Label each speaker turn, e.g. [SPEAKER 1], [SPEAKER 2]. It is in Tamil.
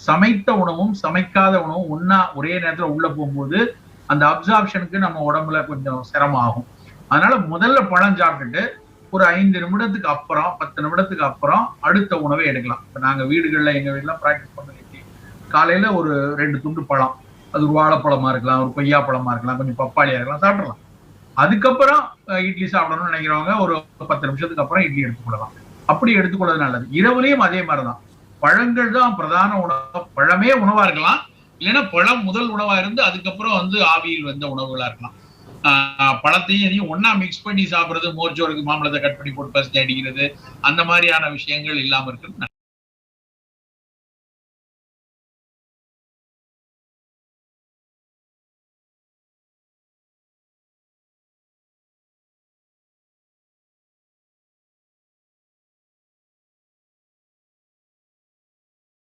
[SPEAKER 1] சமைத்த உணவும் சமைக்காத உணவும் ஒன்னா ஒரே நேரத்துல உள்ள போகும்போது அந்த அப்சார்ப்ஷனுக்கு நம்ம உடம்புல கொஞ்சம் சிரமம் ஆகும். அதனால முதல்ல பழம் சாப்பிட்டுட்டு ஒரு 5 நிமிடத்துக்கு அப்புறம் 10 நிமிடத்துக்கு அப்புறம் அடுத்த உணவை எடுக்கலாம். இப்ப நாங்க வீடுகள்ல எங்க வீட்டுல பிராக்டிஸ் பண்ண காலையில ஒரு 2 துண்டு பழம், அது ஒரு வாழைப்பழமா இருக்கலாம், ஒரு கொய்யா பழமா இருக்கலாம், கொஞ்சம் பப்பாளியா இருக்கலாம், சாப்பிடலாம். அதுக்கப்புறம் இட்லி சாப்பிடணும்னு நினைக்கிறவங்க ஒரு 10 நிமிஷத்துக்கு அப்புறம் இட்லி எடுத்துக்கொள்ளலாம். அப்படி எடுத்துக்கொள்வது நல்லது. இரவுலயும் அதே மாதிரிதான். பழங்கள் தான் பிரதான உணவு. பழமே உணவா இருக்கலாம், இல்லைன்னா பழம் முதல் உணவா இருந்து அதுக்கப்புறம் ஆவியில் வந்த உணவுகளா இருக்கலாம். பழத்தையும் ஒன்னா மிக்ஸ் பண்ணி சாப்பிடுறது, மோர்ச்சோருக்கு மாம்பழத்தை கட் பண்ணி போட்டு பசி அடிக்கிறது, அந்த மாதிரியான விஷயங்கள் இல்லாம இருக்கிறது